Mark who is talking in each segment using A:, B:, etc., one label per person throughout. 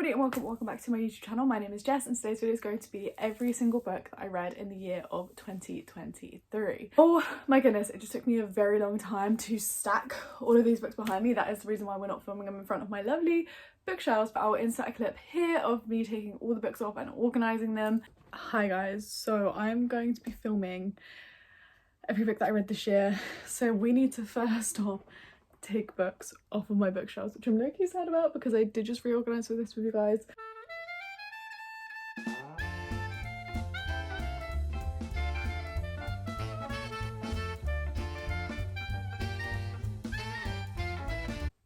A: everybody and welcome back to my YouTube channel. My name is Jess and today's video is going to be every single book that I read in the year of 2023. Oh my goodness, it just took me a very long time to stack all of these books behind me. That is the reason why we're not filming them in front of my lovely bookshelves, but I will insert a clip here of me taking all the books off and organising them. Hi guys, so I'm going to be filming every book that I read this year, so we need to first off take books off of my bookshelves, which I'm low-key sad about because I did just reorganise with this with you guys.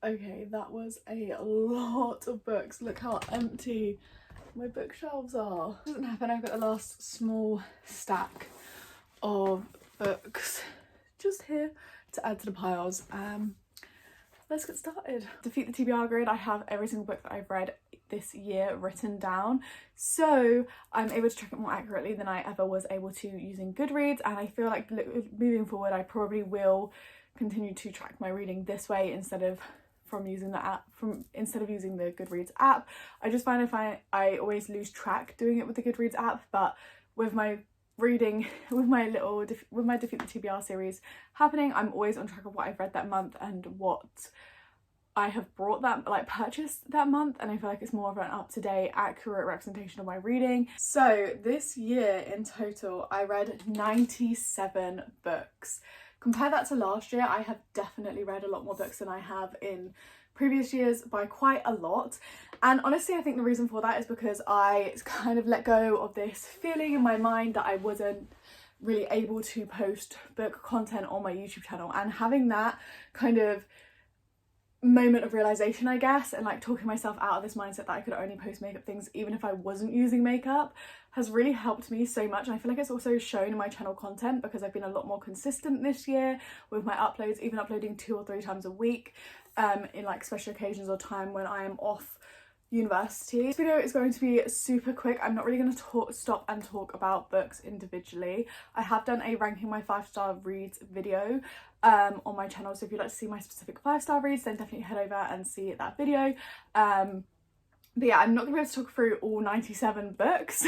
A: Okay, that was a lot of books. Look how empty my bookshelves are. It doesn't happen. I've got the last small stack of books just here to add to the piles. Let's get started. Defeat the TBR grid. I have every single book that I've read this year written down, so I'm able to track it more accurately than I ever was able to using Goodreads, and I feel like moving forward I probably will continue to track my reading this way instead of using the Goodreads app. I just find I always lose track doing it with the Goodreads app, but with my reading, with my Defeat the TBR series happening, I'm always on track of what I've read that month and what I have purchased that month, and I feel like it's more of an up-to-date, accurate representation of my reading. So this year in total I read 97 books. Compare that to last year, I have definitely read a lot more books than I have in previous years by quite a lot, and honestly I think the reason for that is because I kind of let go of this feeling in my mind that I wasn't really able to post book content on my YouTube channel, and having that kind of moment of realization, I guess, and like talking myself out of this mindset that I could only post makeup things even if I wasn't using makeup has really helped me so much. And I feel like it's also shown in my channel content because I've been a lot more consistent this year with my uploads, even uploading 2 or 3 times a week in like special occasions or time when I am off university. This video is going to be super quick. I'm not really going to stop and talk about books individually. I have done a ranking my 5-star reads video on my channel, so if you'd like to see my specific 5-star reads then definitely head over and see that video. But yeah, I'm not going to be able to talk through all 97 books.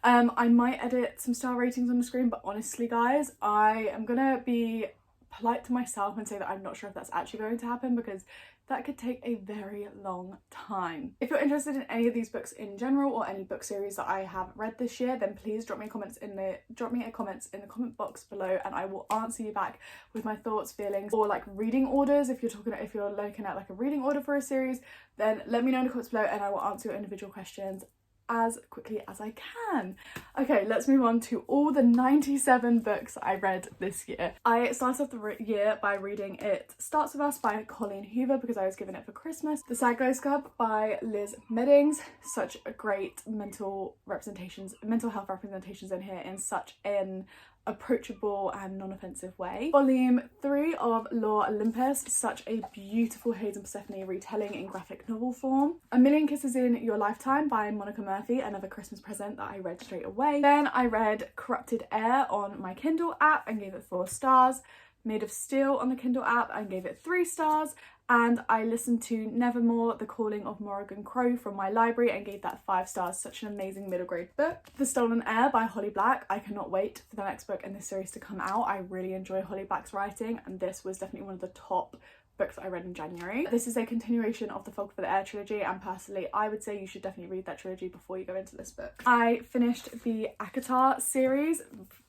A: I might edit some star ratings on the screen, but honestly guys, I am going to be polite to myself and say that I'm not sure if that's actually going to happen because that could take a very long time. If you're interested in any of these books in general or any book series that I have read this year, then please drop me a comment in the comment box below and I will answer you back with my thoughts, feelings, or like reading orders. If you're looking at like a reading order for a series, then let me know in the comments below and I will answer your individual questions as quickly as I can. Okay, let's move on to all the 97 books I read this year. I started off the year by reading It Starts With Us by Colleen Hoover because I was given it for Christmas. The Sad Guys Club by Liz Meddings. Such a great mental health representations in here in such an approachable and non-offensive way. Volume 3 of Lore Olympus, such a beautiful Hayden Persephone retelling in graphic novel form. A Million Kisses in Your Lifetime by Monica Murphy, another Christmas present that I read straight away. Then I read Corrupted Air on my Kindle app and gave it 4 stars. Made of Steel on the Kindle app and gave it 3 stars. And I listened to Nevermore, The Calling of Morrigan Crow from my library and gave that 5 stars. Such an amazing middle grade book. The Stolen Air by Holly Black. I cannot wait for the next book in this series to come out. I really enjoy Holly Black's writing and this was definitely one of the top books that I read in January. This is a continuation of the Fog for the Air trilogy and personally I would say you should definitely read that trilogy before you go into this book. I finished the ACOTAR series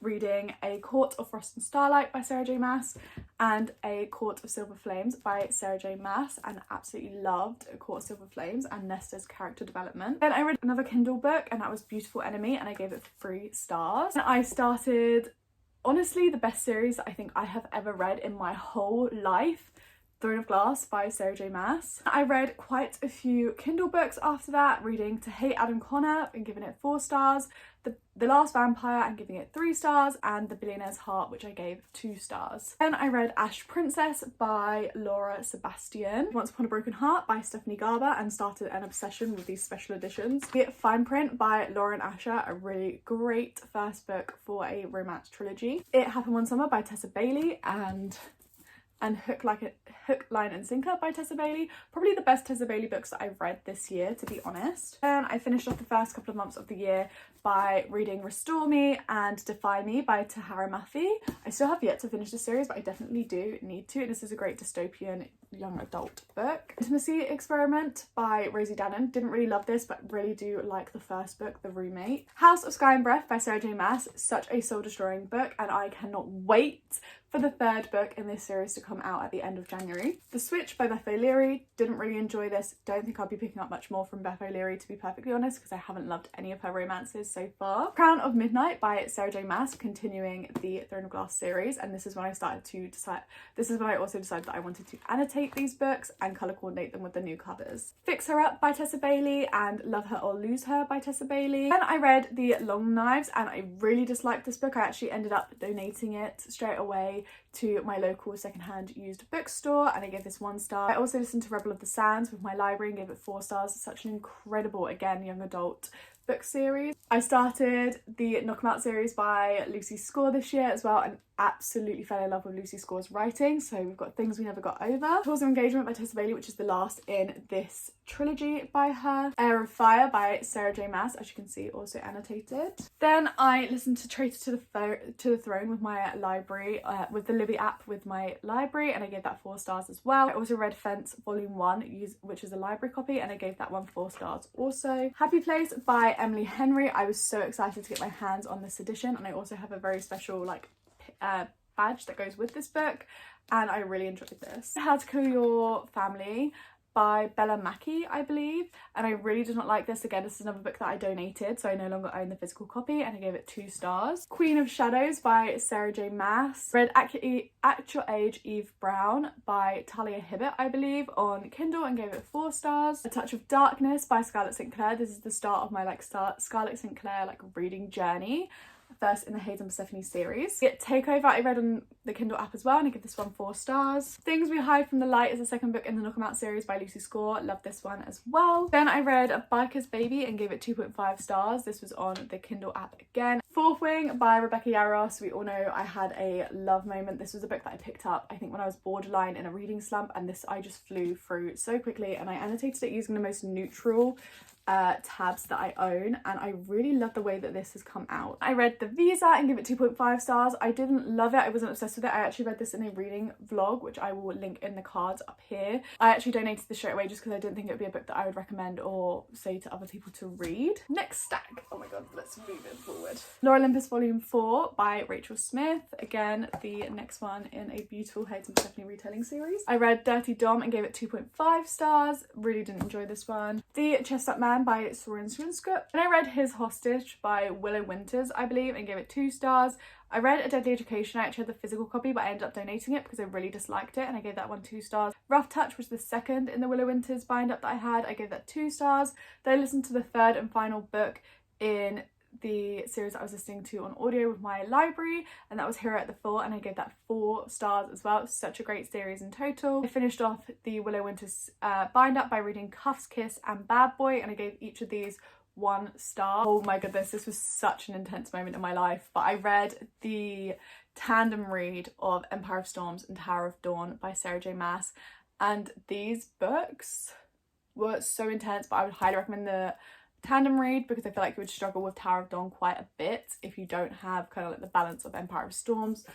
A: reading A Court of Frost and Starlight by Sarah J Maas and A Court of Silver Flames by Sarah J Maas and absolutely loved A Court of Silver Flames and Nesta's character development. Then I read another Kindle book and that was Beautiful Enemy and I gave it 3 stars. And I started honestly the best series that I think I have ever read in my whole life, Throne of Glass by Sarah J Maas. I read quite a few Kindle books after that, reading To Hate Adam Connor and giving it 4 stars, The Last Vampire and giving it 3 stars, and The Billionaire's Heart, which I gave 2 stars. Then I read Ash Princess by Laura Sebastian, Once Upon a Broken Heart by Stephanie Garber and started an obsession with these special editions. The Fine Print by Lauren Asher, a really great first book for a romance trilogy. It Happened One Summer by Tessa Bailey and and Hook, Line and Sinker by Tessa Bailey. Probably the best Tessa Bailey books that I've read this year, to be honest. Then I finished off the first couple of months of the year by reading Restore Me and Defy Me by Tahara Mafi. I still have yet to finish the series, but I definitely do need to. This is a great dystopian young adult book. Intimacy Experiment by Rosie Dannon. Didn't really love this, but really do like the first book, The Roommate. House of Sky and Breath by Sarah J Maas. Such a soul-destroying book, and I cannot wait for the third book in this series to come out at the end of January. The Switch by Beth O'Leary. Didn't really enjoy this. Don't think I'll be picking up much more from Beth O'Leary, to be perfectly honest, because I haven't loved any of her romances so far. Crown of Midnight by Sarah J Maas, continuing the Throne of Glass series, and this is when I started to decide. This is when I also decided that I wanted to annotate these books and colour coordinate them with the new covers. Fix Her Up by Tessa Bailey and Love Her or Lose Her by Tessa Bailey. Then I read The Long Knives, and I really disliked this book. I actually ended up donating it straight away to my local secondhand used bookstore, and I gave this 1 star. I also listened to Rebel of the Sands with my library and gave it 4 stars. It's such an incredible, again, young adult book series. I started the Knock 'Em Out series by Lucy Score this year as well, and absolutely fell in love with Lucy Score's writing. So we've got Things We Never Got Over, Tools of Engagement by Tessa Bailey, which is the last in this trilogy by her, Air of Fire by Sarah J Maas, as you can see, also annotated. Then I listened to Traitor to the Throne with my library, with the Libby app with my library, and I gave that 4 stars as well. I also read Fence Volume 1, which is a library copy, and I gave that one 4 stars also. Happy Place by Emily Henry. I was so excited to get my hands on this edition, and I also have a very special badge that goes with this book, and I really enjoyed this. How to Kill Your Family by Bella Mackie, I believe, and I really did not like this. Again, this is another book that I donated, so I no longer own the physical copy, and I gave it 2 stars. Queen of Shadows by Sarah J Maas. Read Actual Age Eve Brown by Talia Hibbert, I believe, on Kindle, and gave it 4 stars. A Touch of Darkness by Scarlett St. Clair. This is the start of my Scarlett St. Clair reading journey, first in the Hayes and Persephone series. Takeover I read on the Kindle app as well, and I give this one 4 stars. Things We Hide from the Light is the second book in the Knock 'Em Out series by Lucy Score. Love this one as well. Then I read A Biker's Baby and gave it 2.5 stars. This was on the Kindle app again. Fourth Wing by Rebecca Yarros. We all know I had a love moment. This was a book that I picked up, I think, when I was borderline in a reading slump, and this I just flew through so quickly, and I annotated it using the most neutral tabs that I own, and I really love the way that this has come out. I read The Visa and give it 2.5 stars. I didn't love it. I wasn't obsessed with it. I actually read this in a reading vlog, which I will link in the cards up here. I actually donated this straight away just because I didn't think it would be a book that I would recommend or say to other people to read. Next stack. Oh my god, let's move it forward. Laura Olympus Volume 4 by Rachel Smith. Again, the next one in a beautiful Hayes and Persephone retelling series. I read Dirty Dom and gave it 2.5 stars. Really didn't enjoy this one. The Chestnut Man by Soren Swinskup. And I read His Hostage by Willow Winters, I believe, and gave it 2 stars. I read A Deadly Education. I actually had the physical copy, but I ended up donating it because I really disliked it, and I gave that one 2 stars. Rough Touch was the second in the Willow Winters bind-up that I had. I gave that 2 stars. Then I listened to the third and final book in the series that I was listening to on audio with my library, and that was Hero at the Full, and I gave that 4 stars as well. Such a great series in total. I finished off the Willow Winters bind-up by reading Cuffs, Kiss and Bad Boy, and I gave each of these 1 star. Oh my goodness, this was such an intense moment in my life. But I read the tandem read of Empire of Storms and Tower of Dawn by Sarah J Maas, and these books were so intense, but I would highly recommend the tandem read because I feel like you would struggle with Tower of Dawn quite a bit if you don't have kind of like the balance of Empire of Storms.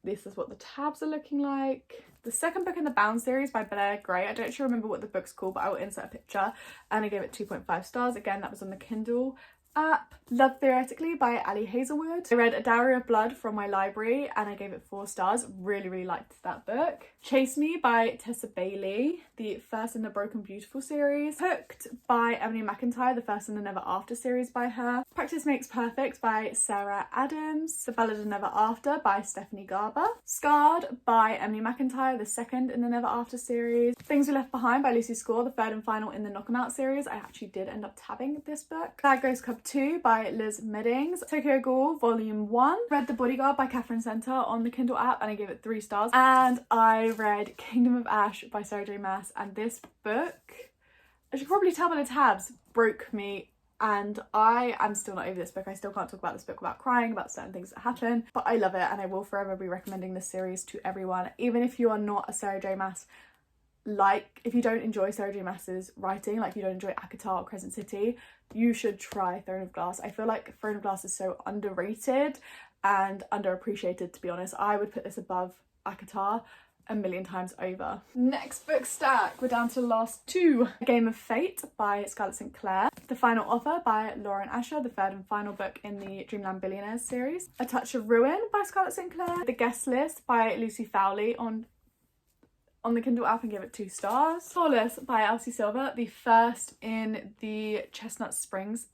A: This is what the tabs are looking like. The second book in the Bound series by Blair Gray. I don't actually remember what the book's called, but I will insert a picture, and I gave it 2.5 stars. Again, that was on the Kindle app. Love Theoretically by Ali Hazelwood. I read A Dowry of Blood from my library, and I gave it 4 stars. Really liked that book. Chase Me by Tessa Bailey, the first in the Broken Beautiful series. Hooked by Emily McIntyre, the first in the Never After series by her. Practice Makes Perfect by Sarah Adams. The Ballad of Never After by Stephanie Garber. Scarred by Emily McIntyre, the second in the Never After series. Things We Left Behind by Lucy Score, the third and final in the Knock 'Em Out series. I actually did end up tabbing this book. Bad Ghost Club 2 by Liz Meddings. Tokyo Ghoul Volume 1. Read The Bodyguard by Catherine Center on the Kindle app, and I gave it 3 stars. And I read Kingdom of Ash by Sarah J Maas, and this book, as you can probably tell by the tabs, broke me and I am still not over this book. I still can't talk about this book without crying about certain things that happen, but I love it and I will forever be recommending this series to everyone, even if you are not a Sarah J Maas, like if you don't enjoy Sarah J Maas's writing, like if you don't enjoy ACOTAR or Crescent City, you should try Throne of Glass. I feel like Throne of Glass is so underrated and underappreciated, to be honest. I would put this above ACOTAR a million times over. Next book stack, we're down to the last two. Game of Fate by Scarlett St. Clair, The Final Offer by Lauren Asher, the third and final book in the Dreamland Billionaires series. A Touch of Ruin by Scarlett St. Clair, The Guest List by Lucy Fowley on the Kindle app and give it 2 stars. Flawless by Elsie Silver, the first in the Chestnut Springs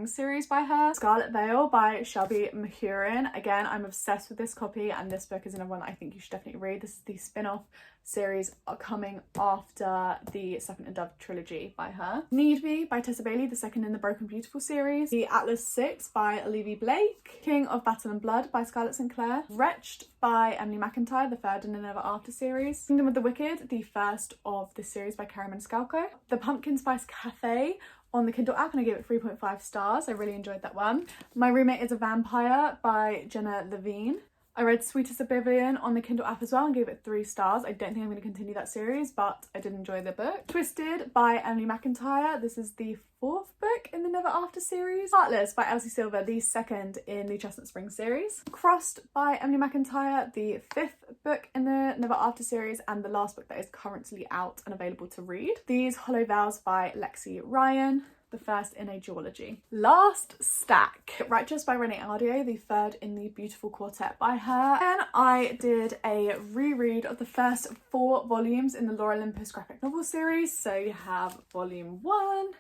A: series by her. Scarlet Veil by Shelby Mahurin. Again, I'm obsessed with this copy, and this book is another one that I think you should definitely read. This is the spin-off series coming after the Second and Dove trilogy by her. Need Me by Tessa Bailey, the second in the Broken Beautiful series. The Atlas 6 by Olivia Blake. King of Battle and Blood by Scarlett St. Clair. Wretched by Emily McIntyre, the third in the Never After series. Kingdom of the Wicked, the first of this series by Karen Maniscalco. The Pumpkin Spice Cafe on the Kindle app, and I gave it 3.5 stars. I really enjoyed that one. My Roommate is a Vampire by Jenna Levine. I read Sweetest Oblivion on the Kindle app as well and gave it 3 stars. I don't think I'm going to continue that series, but I did enjoy the book. Twisted by Emily McIntyre. This is the 4th book in the Never After series. Heartless by Elsie Silver, the second in the Chestnut Springs series. Crossed by Emily McIntyre, the 5th book in the Never After series and the last book that is currently out and available to read. These Hollow Vows by Lexi Ryan, the first in a duology. Last stack. Righteous by Renee Ardio, the third in the Beautiful Quartet by her. And I did a reread of the first 4 volumes in the Laura Olympus graphic novel series. So you have volume 1,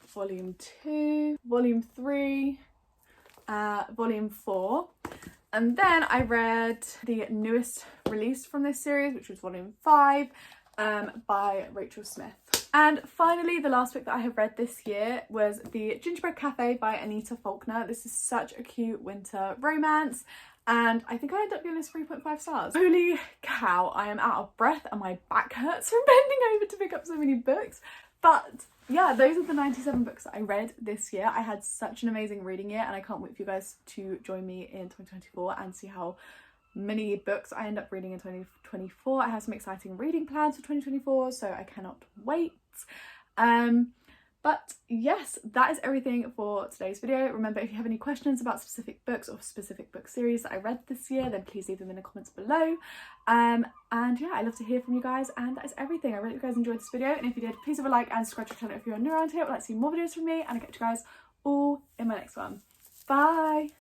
A: volume 2, volume 3, volume 4. And then I read the newest release from this series, which was volume 5, by Rachel Smith. And finally, the last book that I have read this year was The Gingerbread Cafe by Anita Faulkner. This is such a cute winter romance, and I think I ended up giving this 3.5 stars. Holy cow, I am out of breath and my back hurts from bending over to pick up so many books. But yeah, those are the 97 books that I read this year. I had such an amazing reading year, and I can't wait for you guys to join me in 2024 and see how many books I end up reading in 2024. I have some exciting reading plans for 2024, so I cannot wait. But yes, that is everything for today's video. Remember, if you have any questions about specific books or specific book series that I read this year, then please leave them in the comments below. And yeah, I love to hear from you guys, and that is everything. I really hope you guys enjoyed this video, and if you did, please leave a like and subscribe to the channel if you're new around here. I'd like to see more videos from me, and I'll catch you guys all in my next one. Bye!